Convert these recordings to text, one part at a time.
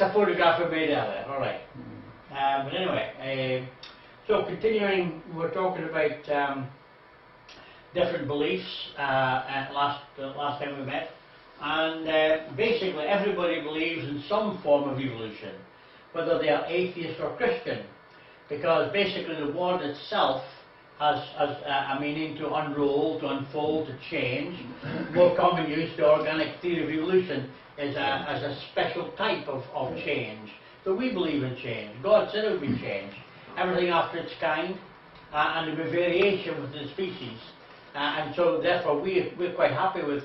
a photograph we made earlier, alright. But anyway, so continuing, we're talking about different beliefs last time we met. And basically everybody believes in some form of evolution, whether they are atheist or Christian, because basically the word itself has a meaning to unroll, to unfold, to change. More common use, the organic theory of evolution is as a special type of change. So we believe in change. God said it would be change. Everything after its kind, and there will be variation within the species. And so therefore we're quite happy with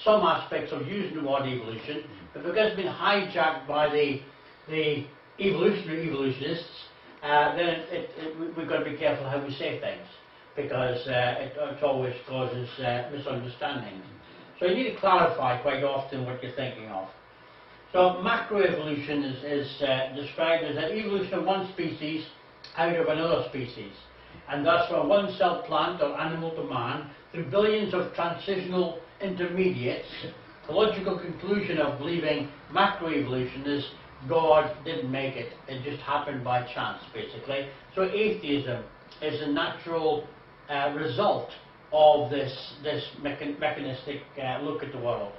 some aspects of using the word evolution, but because it's been hijacked by the evolutionists, then we've got to be careful how we say things, because it always causes misunderstandings. So you need to clarify quite often what you're thinking of. So macroevolution is described as an evolution of one species out of another species, and thus from one cell plant or animal to man through billions of transitional intermediates. The logical conclusion of believing macroevolution is God didn't make it, it just happened by chance, basically. So atheism is a natural result of this mechanistic look at the world.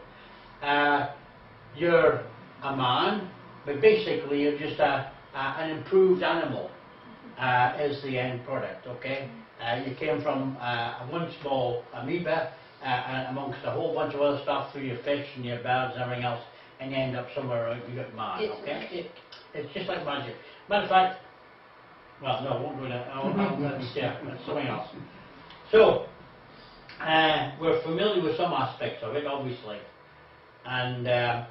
You're a man, but basically you're just an improved animal, is the end product, okay? You came from one small amoeba amongst a whole bunch of other stuff through your fish and your birds and everything else, and you end up somewhere around, you got man, okay? It's just like magic. Matter of fact, well, no, I won't go there. I'll let me share. That's something else. So, we're familiar with some aspects of it, obviously. And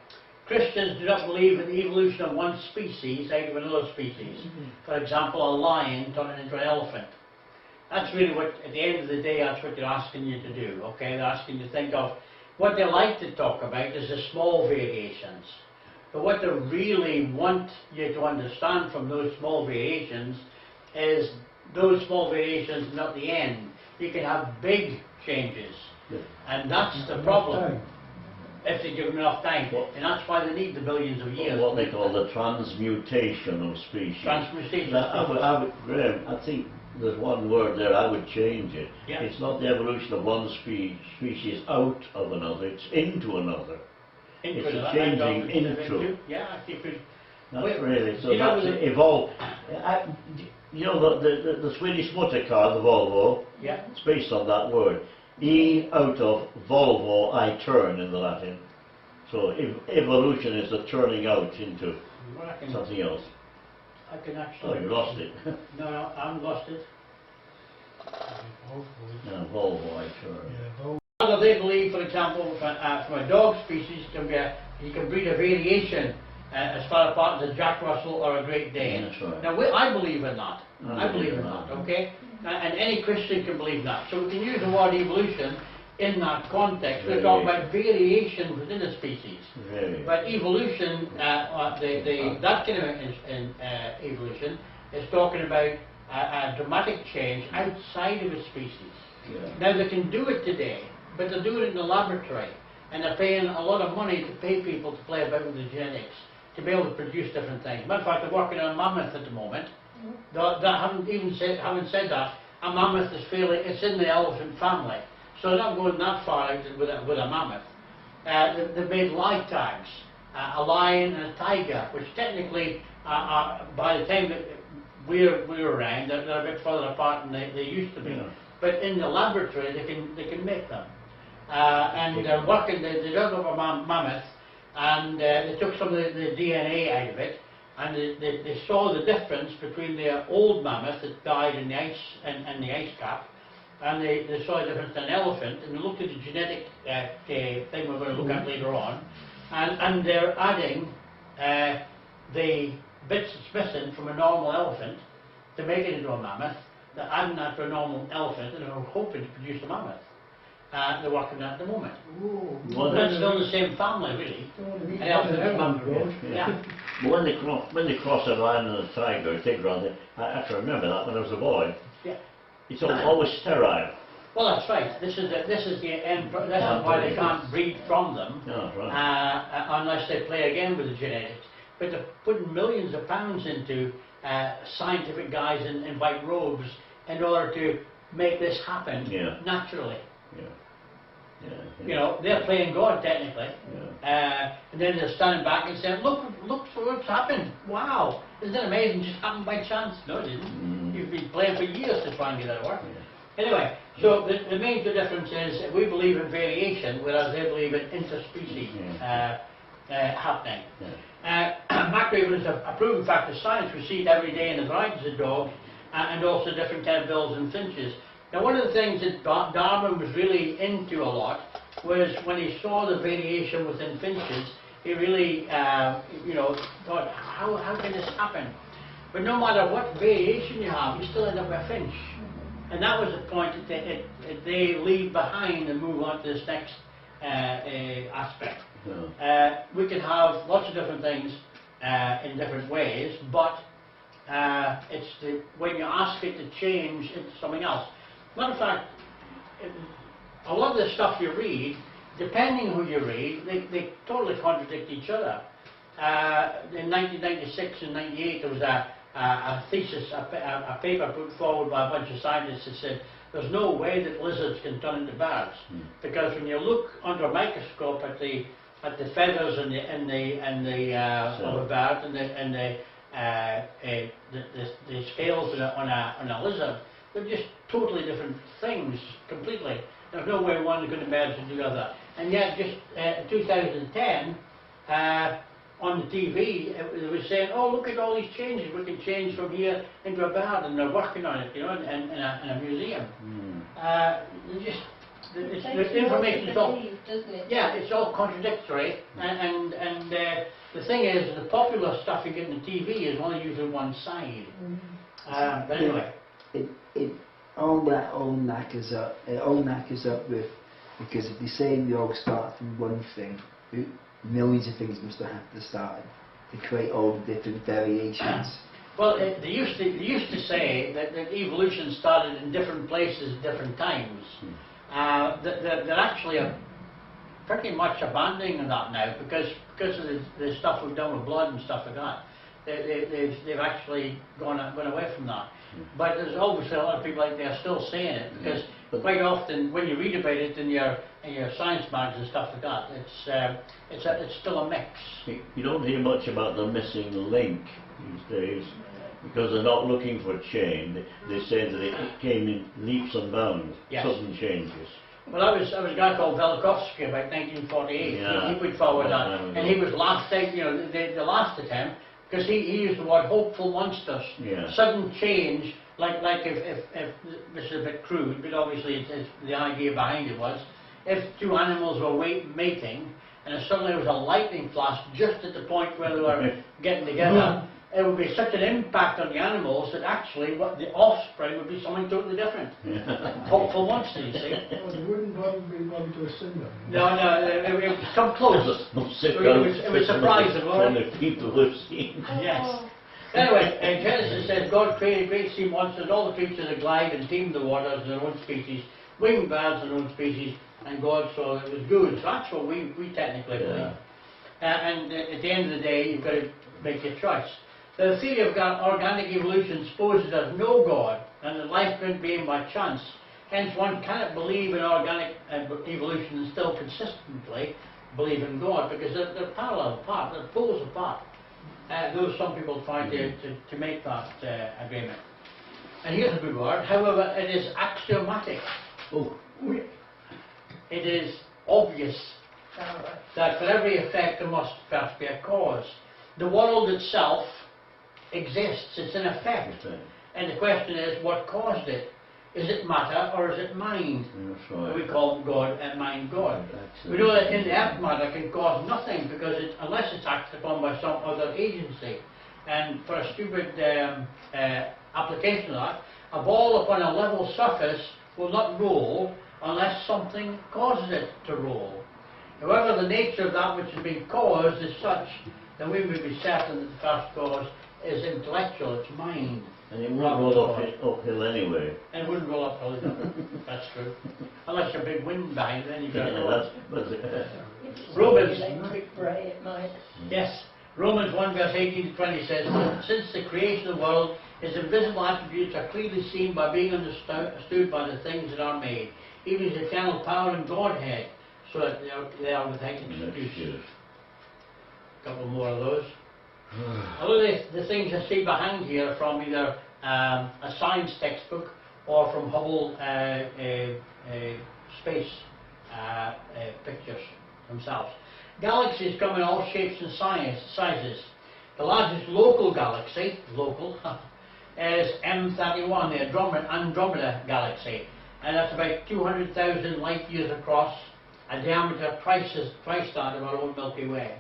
Christians do not believe in the evolution of one species out of another species. For example, a lion turning into an elephant. That's really what, at the end of the day, that's what they're asking you to do, okay? They're asking you to think of, what they like to talk about is the small variations. But what they really want you to understand from those small variations is those small variations not the end. You can have big changes, and that's the problem. If they give them enough time, and that's why they need the billions of years. What they call the transmutation of species. Transmutation. Graham, I think there's one word there, I would change it. Yeah. It's not the evolution of one species out of another, it's into another. It's a changing into. Yeah, you could. Not really, so that's evolved. You know, the Swedish motor car, the Volvo, yeah, it's based on that word. E out of Volvo, I turn in the Latin. So evolution is the turning out into something else. I can actually... Oh, you lost it. No, I haven't lost it. No, Volvo, I turn. Whether they believe, for example, from a dog species, you can breed a variation as far apart as a Jack Russell or a Great Dane. That's right. Now, I believe in that. I believe in that, okay? And any Christian can believe that. So we can use the word evolution in that context. We're talking about variation within a species. But evolution, that kind of evolution is talking about a dramatic change outside of a species. Yeah. Now they can do it today, but they do it in the laboratory, and they're paying a lot of money to pay people to play about with the genetics, to be able to produce different things. Matter of fact, they're working on a mammoth at the moment. Having said that, a mammoth is it's in the elephant family, so they're not going that far out with a mammoth. They've made live tags, a lion and a tiger, which technically, by the time that we're around, they're a bit further apart than they used to be. Yeah. But in the laboratory, they can make them. And they're working. They dug up a mammoth, and they took some of the DNA out of it. And they saw the difference between the old mammoth that died in the ice and the ice cap, and they saw a difference in an elephant, and they looked at the genetic thing we're going to look at later on, and they're adding the bits that's missing from a normal elephant to make it into a mammoth. They're adding that to a normal elephant, and they're hoping to produce a mammoth. They're working on that at the moment. Well, that's still the same family, really. An elephant and mammoth. Yeah. But when they cross a lion and a tiger, I actually remember that when I was a boy. Yeah. It's always sterile. Well, that's right. This is the end. That's why they can't breed from them, no, right. Unless they play again with the genetics. but they're putting millions of pounds into scientific guys in white robes in order to make this happen naturally. You know, they're playing God technically, and then they're standing back and saying, look what's happened. Wow, isn't it amazing? Just happened by chance. No, it didn't. You've been playing for years to try and get that to work. Anyway, so the major difference is that we believe in variation, whereas they believe in interspecies happening. Macro-evolution is a proven fact of science. We see it every day in the varieties of dogs and also different kind of bills and finches. Now, one of the things that Darwin was really into a lot was when he saw the variation within finches, he really, you know, thought, how can this happen? But no matter what variation you have, you still end up with a finch. And that was the point that they leave behind and move on to this next aspect. We can have lots of different things in different ways, but when you ask it to change into something else. Matter of fact, a lot of the stuff you read, depending who you read, they totally contradict each other. In 1996 and 98, there was a thesis, a paper put forward by a bunch of scientists that said there's no way that lizards can turn into birds, because when you look under a microscope at the feathers and the of a bird and the scales on a lizard, they're just totally different things completely. There's no way one is going to merge into the other. And yet, just 2010. On the TV, they were saying, "Oh, look at all these changes. We can change from here into a bird," and they're working on it, you know, in a museum. The information is all, it's all contradictory, and the thing is, the popular stuff you get in the TV is only usually one side. But anyway, all knackers up with, because if they say they all start from one thing, millions of things must have to start to create all the different variations. Well, they used to say that evolution started in different places at different times. They're actually pretty much abandoning that now because of the stuff we've done with blood and stuff like that. They've actually gone away from that. But there's obviously a lot of people out there still saying it, because quite often when you read about it in your science magazines and stuff like that, it's still a mix. You don't hear much about the missing link these days, because they're not looking for change. They say that it came in leaps and bounds, sudden changes. Well, I was a guy called Velikovsky about 1948. He put forward that, and he was last out, you know, the last attempt. Because he used the word hopeful monsters. Sudden change, like if this is a bit crude, but obviously it's the idea behind it was, if two animals were mating, and if suddenly there was a lightning flash just at the point where they were getting together, it would be such an impact on the animals that actually what the offspring would be something totally different. Hopeful monsters, you see. Well, you wouldn't want to assume that. No, it was come close. It was surprising, wasn't it? People have seen. Yes. Anyway, Genesis says God created great sea monsters, all the creatures that glide and teem the waters in their own species, winged birds in their own species, and God saw that it was good. So that's what we technically believe. And at the end of the day, you've got to make your choice. The theory of organic evolution supposes there's no God and that life couldn't be in by chance. Hence, one cannot believe in organic evolution and still consistently believe in God, because they're parallel apart, they're poles apart. Though some people try to make that agreement. And here's a good word. However, it is axiomatic. It is obvious that for every effect there must first be a cause. The world itself exists, it's an effect. And the question is, what caused it? Is it matter or is it mind? We call God and mind God. We know that inert matter can cause nothing, because unless it's acted upon by some other agency. And for a stupid application of that, a ball upon a level surface will not roll unless something causes it to roll. However, the nature of that which has been caused is such that we may be certain that the first cause is intellectual, it's mind. And it won't roll uphill anyway. And it wouldn't roll uphill either. That's true. Unless you're a big wind behind it, then you've got to roll. Romans. Electric ray, it might. Yes. Romans 1 verse 18 to 20 says, since the creation of the world, his invisible attributes are clearly seen by being understood by the things that are made, even his eternal power and Godhead, so that they are without excuse. A couple more of those. Although the things I see behind here are from either a science textbook or from Hubble space pictures themselves. Galaxies come in all shapes and sizes. The largest local galaxy, is M31, the Andromeda galaxy, and that's about 200,000 light years across, a diameter twice that of our own Milky Way.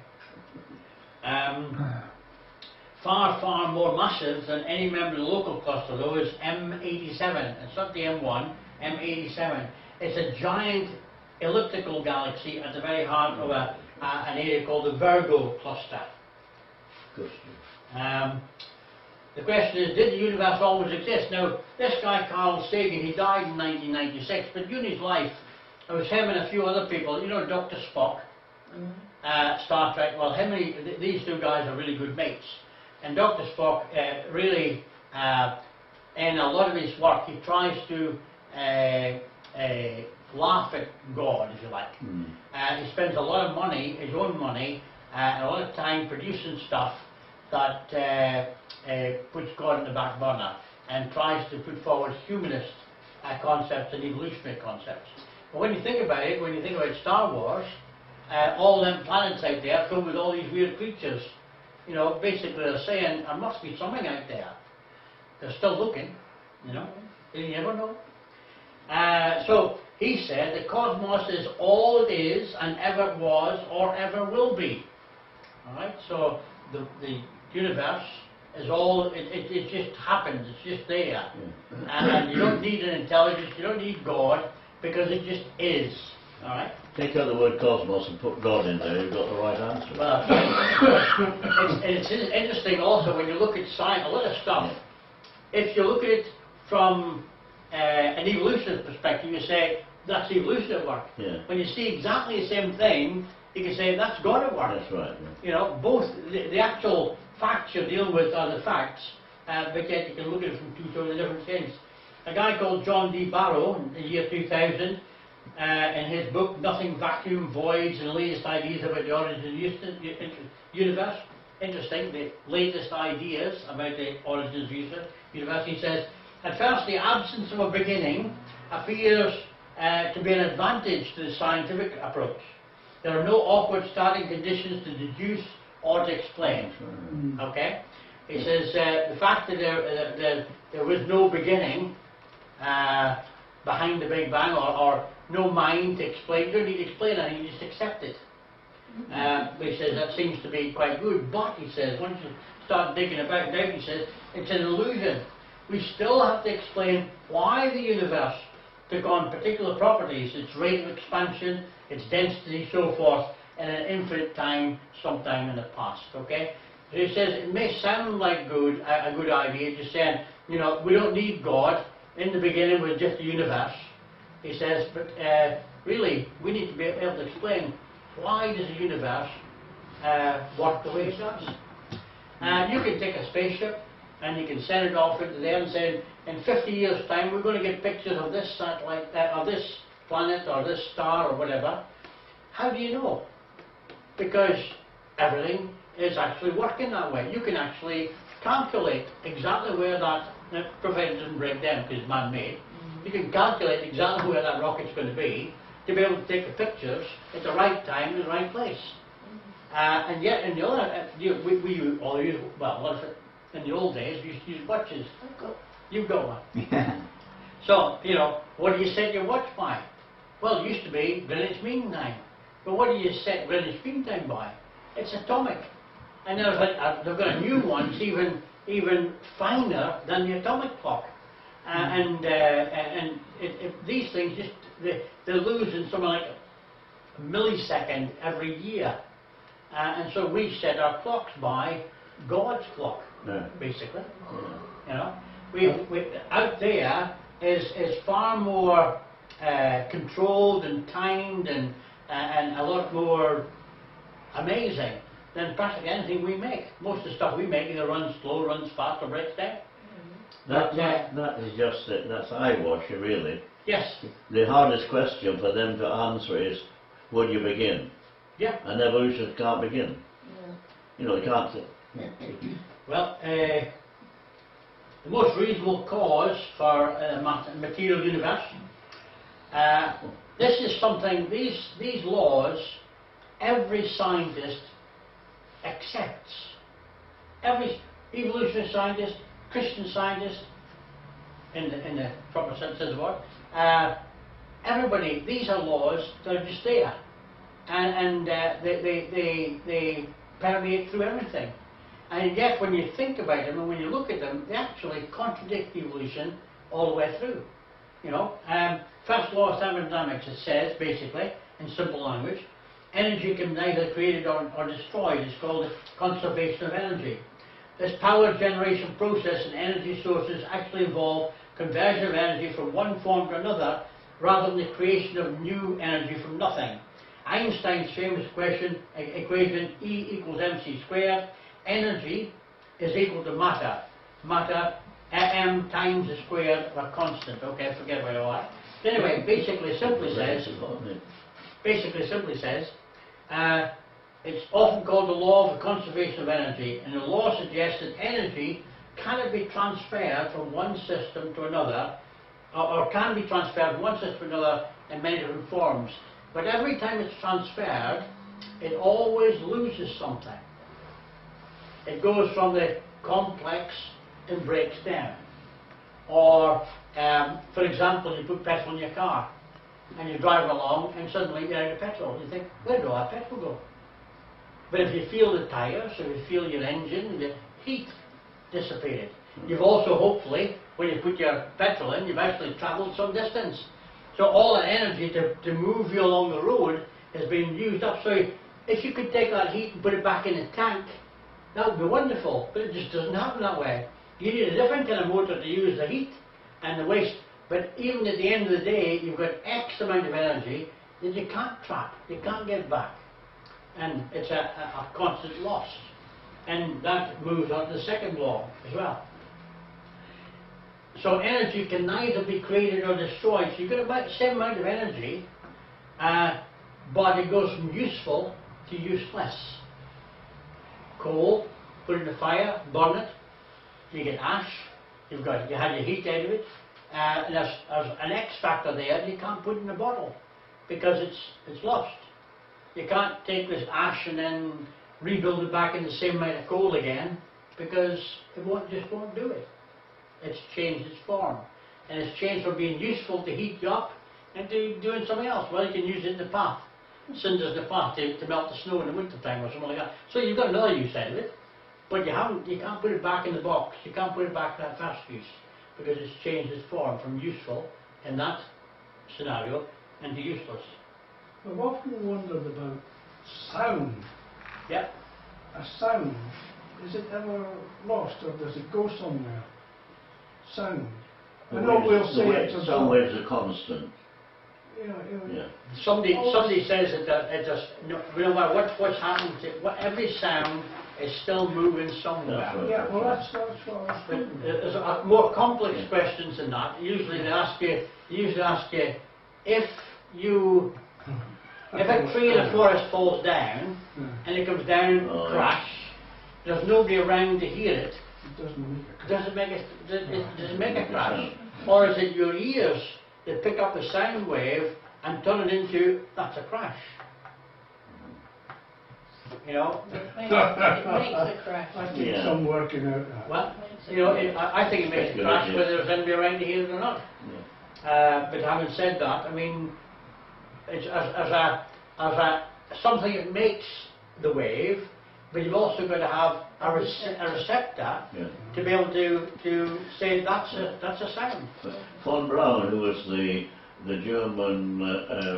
Far, far more massive than any member of the local cluster, though, is M87. It's not the M1, M87. It's a giant elliptical galaxy at the very heart of an area called the Virgo cluster. The question is, did the universe always exist? Now, this guy, Carl Sagan, he died in 1996, but during his life, it was him and a few other people, you know, Dr. Spock, Star Trek, well, these two guys are really good mates. And Dr. Spock really, in a lot of his work, he tries to laugh at God, if you like. He spends a lot of money, his own money, and a lot of time producing stuff that puts God in the back burner and tries to put forward humanist concepts and evolutionary concepts. But when you think about it, when you think about Star Wars, all them planets out there filled with all these weird creatures, you know, basically they're saying there must be something out there. They're still looking, you know, you never know. So he said the cosmos is all it is and ever was or ever will be. Alright, so the universe is all, it just happens, it's just there. And you don't need an intelligence, you don't need God, because it just is. Alright? Take out the word cosmos and put God in there, you've got the right answer. Well, it's interesting also when you look at science, a lot of stuff, if you look at it from an evolutionist perspective, you say, that's evolution at work. When you see exactly the same thing, you can say, that's God at work. That's right. You know, both the actual facts you're dealing with are the facts, but yet you can look at it from two totally different things. A guy called John D. Barrow, in the year 2000, in his book, Nothing, Vacuum, Voids, and the Latest Ideas about the Origin of the Universe, interesting, the latest ideas about the origins of the universe, he says, at first the absence of a beginning appears to be an advantage to the scientific approach. There are no awkward starting conditions to deduce or to explain. Okay? He says the fact that there was no beginning behind the Big Bang, or no mind to explain, you don't need to explain anything, you just accept it. But he says that seems to be quite good, but he says once you start digging about it out, he says it's an illusion. We still have to explain why the universe took on particular properties, its rate of expansion, its density, so forth, in an infinite time, sometime in the past. Okay? So he says it may sound like a good idea, just saying, you know, we don't need God. In the beginning was just the universe. He says, but really, we need to be able to explain why does the universe work the way it does. You can take a spaceship and you can send it off into there and say, in 50 years' time, we're going to get pictures of this satellite, or this planet, or this star, or whatever. How do you know? Because everything is actually working that way. You can actually calculate exactly where that, provided it doesn't break down because it's man-made, you can calculate exactly where that rocket's going to be be able to take the pictures at the right time in the right place. And yet in the other, we all use, well, what if it, in the old days we used to use watches. You've got one. So, you know, what do you set your watch by? Well, it used to be Greenwich Mean Time. But what do you set Greenwich Mean Time by? It's atomic. And there's like, they've got new ones even finer than the atomic clock. These things just, they're losing something like a millisecond every year. And so we set our clocks by God's clock, basically. You know, out there is far more controlled and timed and a lot more amazing than practically anything we make. Most of the stuff we make either runs slow, runs fast, or breaks down. That is just it. That's eyewash, really. Yes. The hardest question for them to answer is, where do you begin? Yeah. And evolution can't begin. You know, they can't. Well, the most reasonable cause for material universe. This is something. These laws, every scientist accepts. Every evolutionary scientist, Christian scientist, in the proper sense of the word, everybody. These are laws that are just there, and they permeate through everything. And yet, when you think about them and when you look at them, they actually contradict evolution all the way through. You know, first law of thermodynamics, it says basically in simple language, energy can be neither created or destroyed. It's called the conservation of energy. This power generation process and energy sources actually involve conversion of energy from one form to another, rather than the creation of new energy from nothing. Einstein's famous equation E equals mc squared. Energy is equal to matter. Matter, m times the square of a constant. Okay, forget about all that. But anyway, basically simply says, it's often called the law of the conservation of energy, and the law suggests that energy cannot be transferred from one system to another, or can be transferred from one system to another in many different forms. But every time it's transferred, it always loses something. It goes from the complex and breaks down. Or, for example, you put petrol in your car and you drive along and suddenly you're out of petrol. You think, where did all that petrol go? But if you feel the tyres, or you feel your engine, the heat dissipated. You've also, hopefully, when you put your petrol in, you've actually travelled some distance. So all that energy to move you along the road has been used up. So if you could take that heat and put it back in the tank, that would be wonderful, but it just doesn't happen that way. You need a different kind of motor to use the heat and the waste, but even at the end of the day, you've got X amount of energy that you can't trap, you can't get back. And it's a constant loss. And that moves on to the second law as well. So energy can neither be created or destroyed. So you've got about the same amount of energy, but it goes from useful to useless. Coal, put it in the fire, burn it, you get ash, you had your heat out of it, and there's an X factor there, you can't put it in a bottle because it's lost. You can't take this ash and then rebuild it back in the same amount of coal again because it just won't do it. It's changed its form, and it's changed from being useful to heat you up into doing something else. Well, you can use it in the path. Cinders in the path to melt the snow in the winter time or something like that. So you've got another use out of it, but you can't put it back in the box. You can't put it back to that first use because it's changed its form from useful in that scenario into useless. I've often wondered about sound. Yep. A sound, is it ever lost or does it go somewhere? Sound. I know we'll say it's some waves are constant. Yeah. Somebody says that it just no matter what's happened, every sound is still moving somewhere. Right. Yeah, well that's what I was But thinking. there's more complex questions than that. Usually they ask you if a tree in a forest falls down and it comes down crash, there's nobody around to hear it. It doesn't make a Does it make a crash? Or is it your ears that pick up the sound wave and turn it into, that's a crash? You know? It makes a crash. I think some working out that. Well, you know, I think it makes a crash whether there's anybody around to hear it or not. But having said that, I mean, it's as something that makes the wave, but you've also got to have a receptor to be able to say that's a sound. Von Braun, who was the German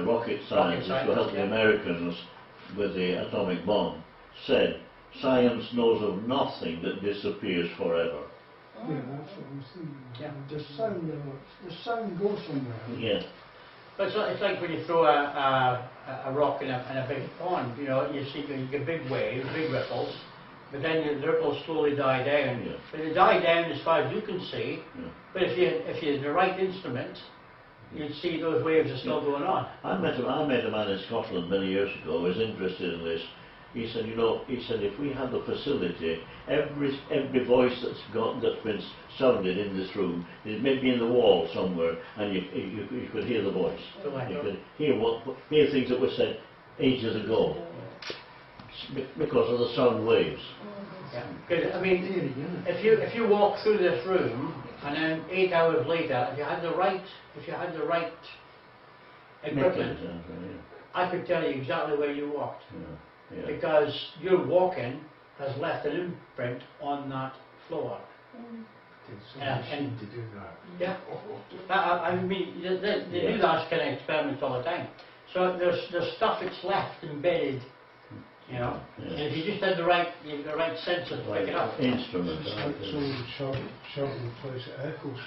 rocket scientist who helped the Americans with the atomic bomb, said, "Science knows of nothing that disappears forever." Yeah, that's what I'm thinking. Yeah. The sound goes somewhere. Yeah. But it's like when you throw a rock in a big pond, you know, you see you get big waves, big ripples, but then the ripples slowly die down. Yeah. But they die down as far as you can see, Yeah. but if you had the right instrument, you'd see those waves are still going on. I met a man in Scotland many years ago who was interested in this. He said, you know, if we had the facility, every voice that's been sounded in this room, it may be in the wall somewhere, and you could hear the voice. You could hear things that were said ages ago, because of the sound waves. Yeah. Because I mean, if you walk through this room, and then 8 hours later, if you had the right equipment, I could tell you exactly where you walked. Yeah. Because your walking has left an imprint on that floor. And to do that. Yeah. I mean, they do that kind of experiments all the time. So there's stuff that's left embedded, you know. Yeah. And if you just had the right sensor to pick it up. Instruments. So shouting place, it echoes.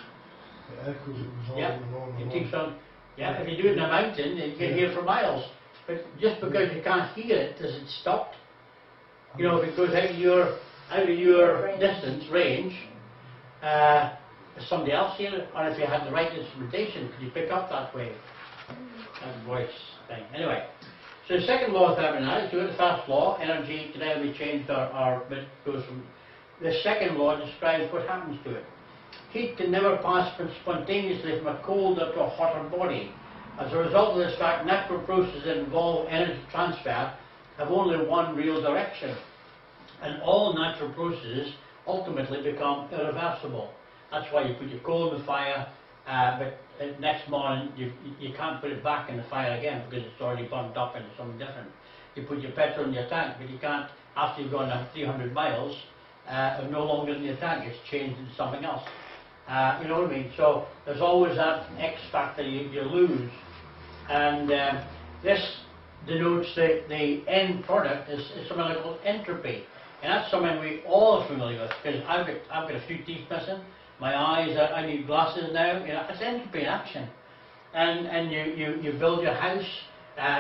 It echoes, it was all Yeah. along the It line. keeps on. Yeah. If you do it in a mountain, you can hear for miles. But just because you can't hear it, does it stop? You know, if it goes out of your distance, range, does somebody else hear it? Or if you had the right instrumentation, could you pick up that wave? That voice thing. Anyway, so the second law of thermodynamics, the first law, energy can never be changed or it goes from. The second law describes what happens to it. Heat can never pass spontaneously from a colder to a hotter body. As a result of this fact, natural processes that involve energy transfer have only one real direction. And all natural processes ultimately become irreversible. That's why you put your coal in the fire, but next morning you can't put it back in the fire again because it's already burnt up into something different. You put your petrol in your tank, but you can't, after you've gone 300 miles, it's no longer in your tank, it's changed into something else. You know what I mean? So there's always that X factor you lose. And this denotes the end product is something called entropy. And that's something we all are familiar with, because I've got a few teeth missing, my eyes, I need glasses now, you know, it's entropy in action. And you build your house,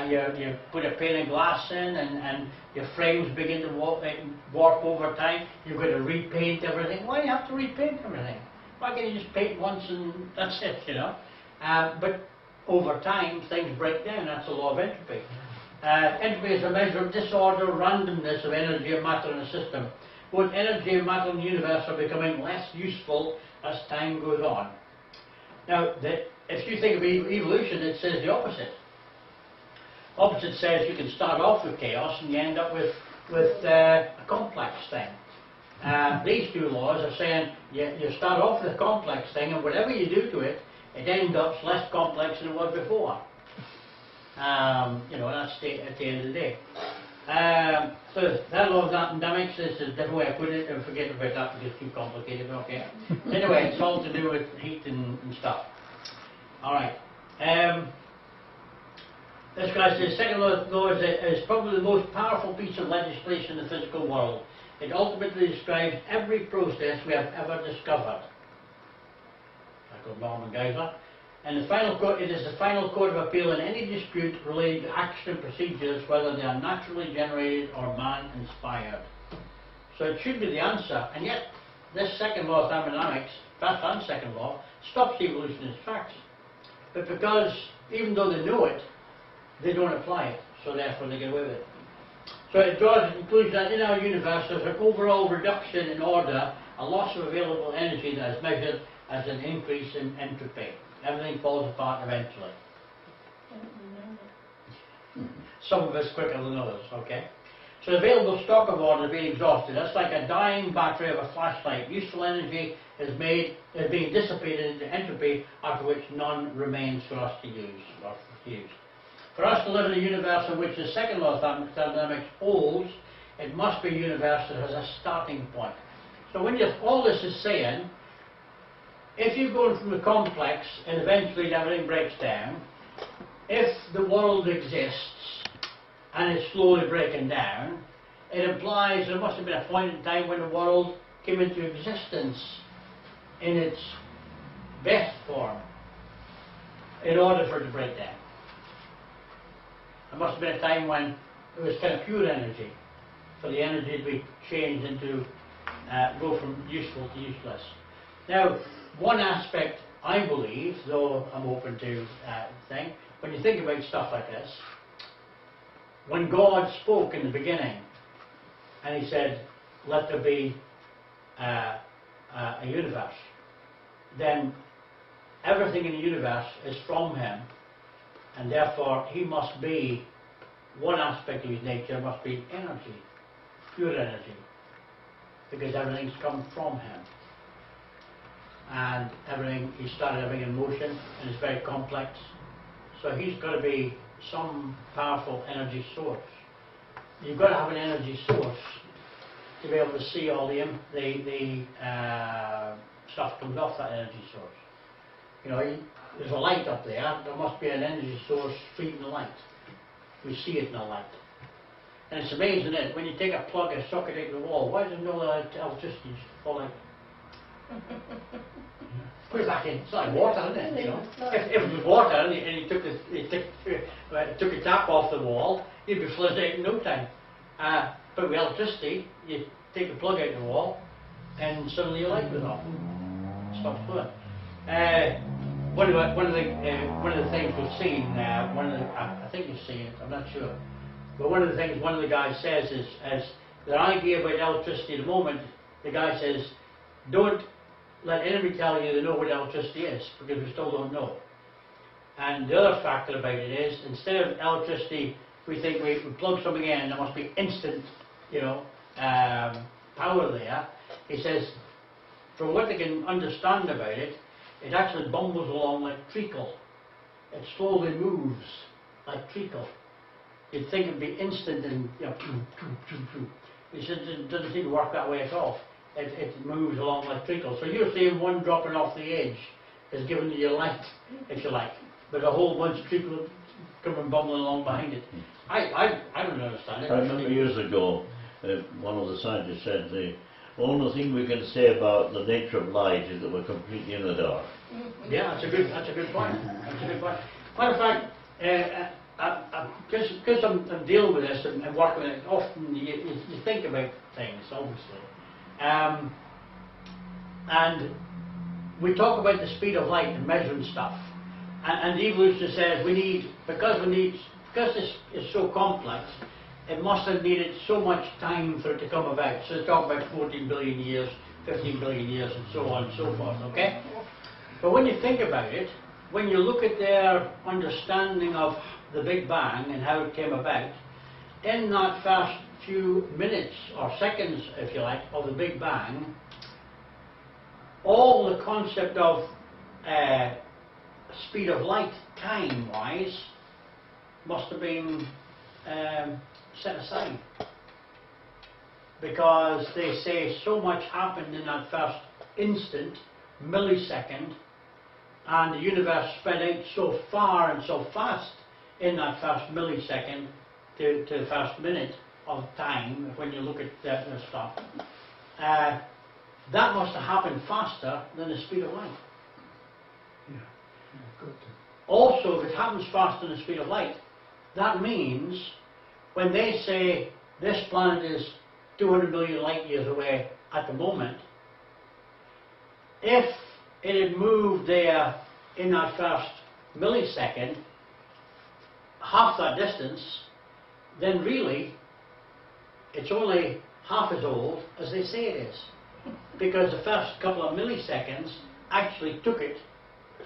you put a pane of glass in, and your frames begin to warp over time, you've got to repaint everything. Why do you have to repaint everything? Why can't you just paint once and that's it, you know? But over time, things break down, that's the law of entropy. Entropy is a measure of disorder, randomness of energy and matter in a system. Both energy and matter in the universe are becoming less useful as time goes on. Now, if you think of evolution, it says the opposite. Opposite says you can start off with chaos and you end up with a complex thing. These two laws are saying you start off with a complex thing, and whatever you do to it, it ends up less complex than it was before. You know, that's at the end of the day. So that law of dynamics is a different way I put it, and forget about that because it's too complicated, okay. Anyway, it's all to do with heat and stuff. Alright. This guy says, second law is probably the most powerful piece of legislation in the physical world. It ultimately describes every process we have ever discovered. I called Norman Geisler. And it is the final court of appeal in any dispute relating to action and procedures, whether they are naturally generated or man-inspired. So it should be the answer, and yet this second law of thermodynamics, first and second law, stops evolution as facts. But because, even though they know it, they don't apply it, so therefore they get away with it. So it draws the conclusion that in our universe there's an overall reduction in order, a loss of available energy that is measured as an increase in entropy. Everything falls apart eventually. Some of us quicker than others, okay? So the available stock of order is being exhausted. That's like a dying battery of a flashlight. Useful energy is being dissipated into entropy, after which none remains for us to use. For us to live in a universe in which the second law of thermodynamics holds, it must be a universe that has a starting point. So when all this is saying, if you're going from the complex and eventually everything breaks down, if the world exists and it's slowly breaking down, it implies there must have been a point in time when the world came into existence in its best form in order for it to break down. There must have been a time when it was kind of pure energy, for the energy to be changed into, go from useful to useless. Now, one aspect I believe, though I'm open to thing, when you think about stuff like this, when God spoke in the beginning, and He said, "Let there be a universe," then everything in the universe is from Him, and therefore He must be, one aspect of His nature must be energy, pure energy, because everything's come from Him. And everything, He started everything in motion, and it's very complex. So He's got to be some powerful energy source. You've got to have an energy source to be able to see all the stuff comes off that energy source. You know, there's a light up there. There must be an energy source feeding the light. We see it in the light. And it's amazing, isn't it? When you take a plug and socket out the wall, why does it no electricity fall out? Put it back in. It's like water, isn't it? You know? If it was water and you took a tap off the wall, you'd be flooded out in no time. But with electricity, you take the plug out the wall, and suddenly your light goes off. It stops flowing. One of the things we've seen, I think you've seen it, I'm not sure, but one of the things one of the guys says is the idea about electricity at the moment, the guy says, don't let anybody tell you they know what electricity is, because we still don't know. And the other factor about it is, instead of electricity, we think we plug something in, there must be instant, you know, power there. He says, from what they can understand about it, it actually bumbles along like treacle. It slowly moves like treacle. You'd think it'd be instant and, you know, he said it doesn't seem to work that way at all. It moves along like treacle. So you're seeing one dropping off the edge is giving you your light, if you like, but a whole bunch of treacle coming bumbling along behind it. I don't understand it. A few years ago, one of the scientists said the only thing we can say about the nature of light is that we're completely in the dark. Yeah, that's a good point. That's a good point. Matter of fact, because I'm dealing with this and working with it, often you think about things, obviously. And we talk about the speed of light and measuring stuff. And the evolutionist says because this is so complex, it must have needed so much time for it to come about. So they talk about 14 billion years, 15 billion years, and so on and so forth, okay? But when you think about it, when you look at their understanding of the Big Bang and how it came about, in that first few minutes or seconds, if you like, of the Big Bang, all the concept of speed of light, time-wise, must have been set aside, because they say so much happened in that first instant, millisecond, and the universe spread out so far and so fast in that first millisecond to the first minute of time, when you look at the stuff. That must have happened faster than the speed of light. Yeah, good. Also, if it happens faster than the speed of light, that means when they say this planet is 200 million light years away at the moment, if it had moved there in that first millisecond, half that distance, then really it's only half as old as they say it is. Because the first couple of milliseconds actually took it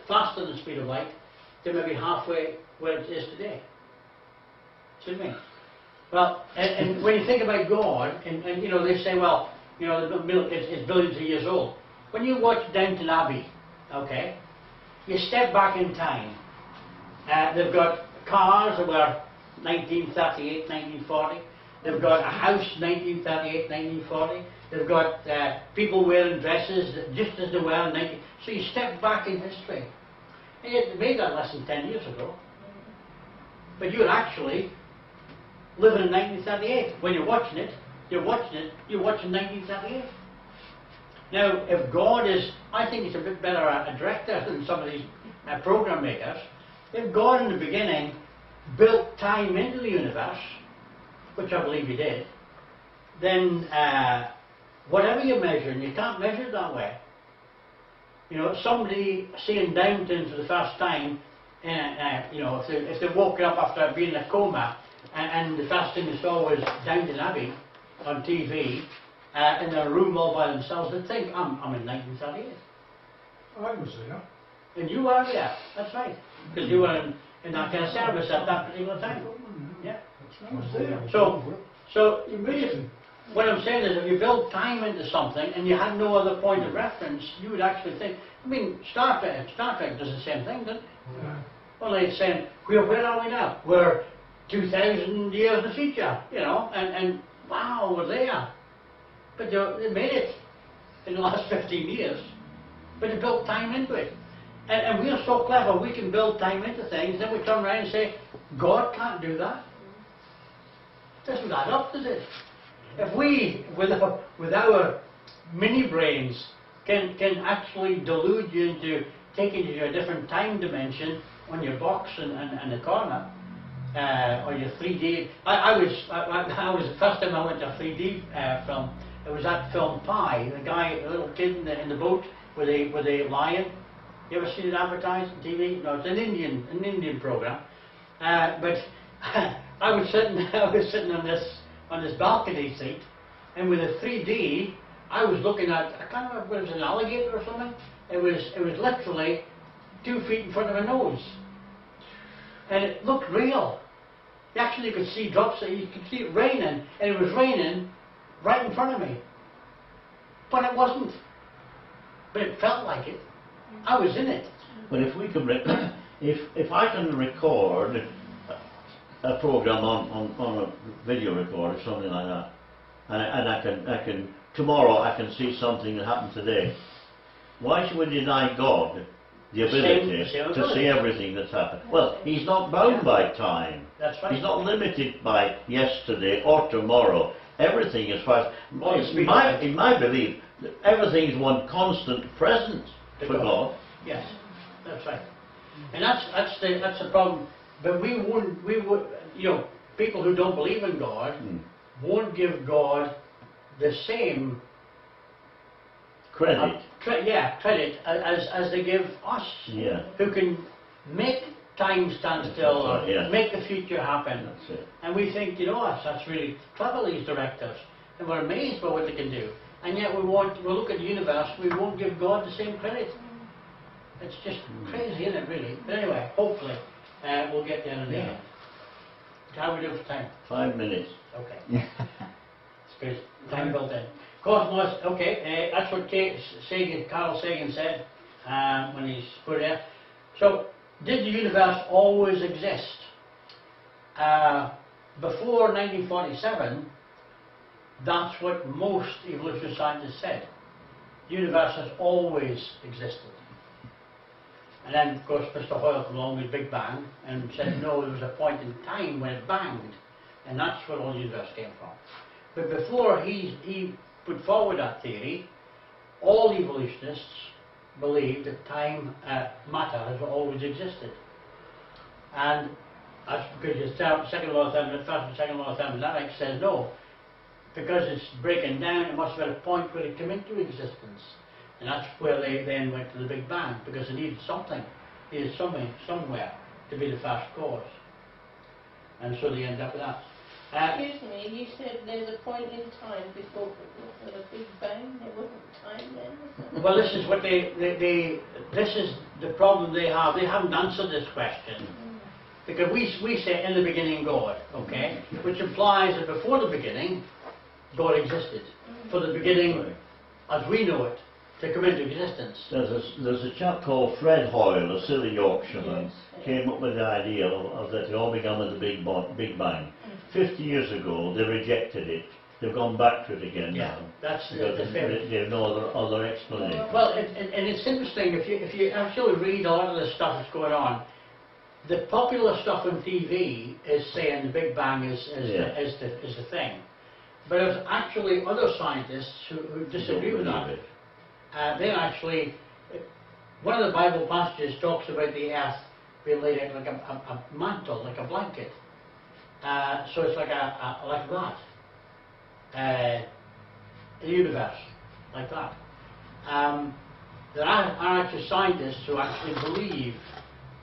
faster than the speed of light to maybe halfway where it is today. See what I mean? Well, and when you think about God, and you know, they say, well, you know, it's billions of years old. When you watch Downton Abbey, okay, you step back in time. They've got cars that were 1938, 1940. They've got a house 1938, 1940. They've got people wearing dresses just as they were in 19... So you step back in history. And you made that less than 10 years ago. But you're actually living in 1938. When you're watching it, you're watching 1938. Now, if God is... I think he's a bit better a director than some of these program makers. If God in the beginning built time into the universe, which I believe he did, then whatever you're measuring, you can't measure it that way. You know, somebody seeing Downton for the first time, you know, if they woke up after being in a coma, and the first thing they saw was Downton Abbey on TV, in a room all by themselves, they'd think, I'm in 1938. I was there. And you were there, that's right. Because you were in that kind of service at that particular time. Yeah. I was there. So Amazing. what I'm saying is, if you build time into something and you had no other point of reference, you would actually think. I mean, Star Trek does the same thing, doesn't it? Yeah. Well, it's saying, where are we now? We're 2,000 years in the future, you know, and wow, we're there. But they made it in the last 15 years. But they built time into it. And we are so clever, we can build time into things, then we turn around and say, God can't do that. It doesn't add up, does it? If we, with our mini brains, can actually delude you into taking you to a different time dimension on your box in the corner, or your 3D. I was the first time I went to a 3D film. It was that film Pi. The little kid in the boat with a lion. You ever seen it advertised on TV? No, it's an Indian program. But I was sitting on this balcony seat, and with a 3D, I was looking at, I can't remember whether it was an alligator or something. It was literally 2 feet in front of my nose, and it looked real. You actually could see drops. You could see it raining, and it was raining right in front of me. But it wasn't. But it felt like it. I was in it. But if we can, if I can record a program on a video recorder, something like that, and I can tomorrow I can see something that happened today. Why should we deny God the ability to see everything that's happened? Well, He's not bound by time. That's right. He's not limited by yesterday or tomorrow. Everything is fast. In my belief, everything is one constant present for God. Yes, that's right. And that's the problem. But we would, you know, people who don't believe in God won't give God the same credit. Credit as they give us, who can make time stand still or make the future happen. That's it. And we think, you know, that's really clever, these directors, and we're amazed by what they can do. And yet we'll look at the universe, we won't give God the same credit. It's just crazy, isn't it, really? But anyway, hopefully we'll get there in the end. How are we doing for time? 5 minutes. Okay. It's good. Time built in. Cosmos, okay, that's what Carl Sagan said when he's put there. So, did the universe always exist? Before 1947, that's what most evolutionary scientists said. The universe has always existed. And then, of course, Mr. Hoyle came along with Big Bang and said, no, there was a point in time when it banged. And that's where all the universe came from. But before he put forward that theory, all evolutionists believed that time, matter, has always existed. And that's because the second law of thermodynamics says no. Because it's breaking down, it must have been a point where it came into existence. And that's where they then went to the Big Bang, because they needed something. They needed something, somewhere, to be the first cause. And so they end up with that. Excuse me, you said there's a point in time before the Big Bang? There wasn't time then? Well, this is what this is the problem they have. They haven't answered this question. Because we say in the beginning God, okay? Which implies that before the beginning, God existed. For the beginning, as we know it, to come into existence. There's a chap called Fred Hoyle, a silly Yorkshireman, came up with the idea of that it all began with the Big Bang. 50 years ago, they rejected it. They've gone back to it again now. That's because they have no other explanation. Well, and it's interesting, if you actually read a lot of the stuff that's going on, the popular stuff on TV is saying the Big Bang is the thing. But there's actually other scientists who disagree with that. They actually, one of the Bible passages talks about the earth being laid out like a mantle, like a blanket. So it's like like that. The universe, like that. There are actually scientists who actually believe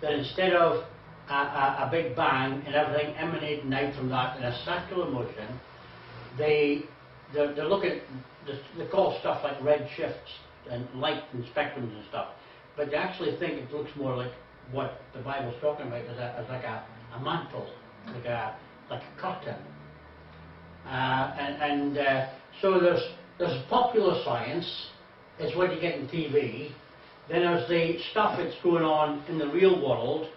that instead of a big bang and everything emanating out from that in a circular motion, they look at, they call stuff like red shifts and light and spectrums and stuff, but they actually think it looks more like what the Bible's talking about as like a mantle, like a curtain. So there's popular science, it's what you get in TV. Then there's the stuff that's going on in the real world,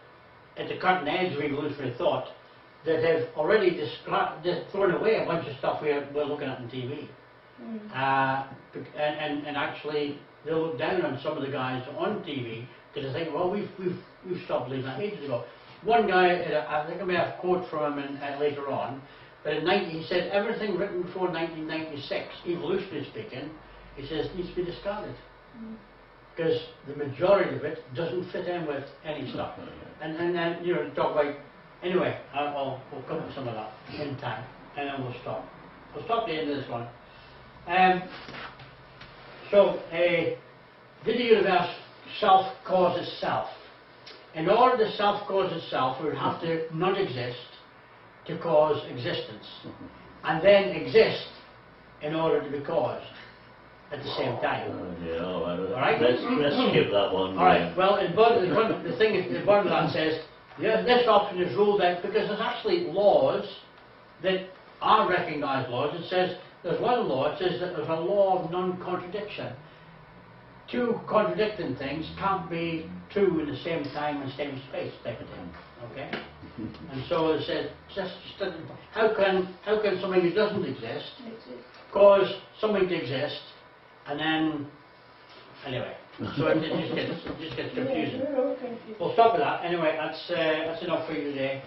at the cutting edge of evolutionary thought, that have already thrown away a bunch of stuff we're looking at in TV. And actually, they look down on some of the guys on TV because they think, well, we've stopped believing that ages ago. One guy, I think I may have a quote from him later on, but he said everything written before 1996, evolutionary speaking, he says needs to be discarded. Because the majority of it doesn't fit in with any stuff. And then, you know, talk about, anyway, we'll come to some of that in time, and then we'll stop. We'll stop the end of this one. Did the universe self-cause itself? In order to self-cause itself, it would have to not exist to cause existence, and then exist in order to be caused at the same time. All right? Let's skip that one. All right. Well, the thing is, the bottom of that says this option is ruled out because there's actually laws that are recognised laws. It says there's one law. It says that there's a law of non-contradiction. Two contradicting things can't be true in the same time and same space, type of thing. Okay. And so it says, how can something that doesn't exist cause something to exist, and then anyway, so it just gets confusing. We'll stop with that. Anyway, that's enough for you today.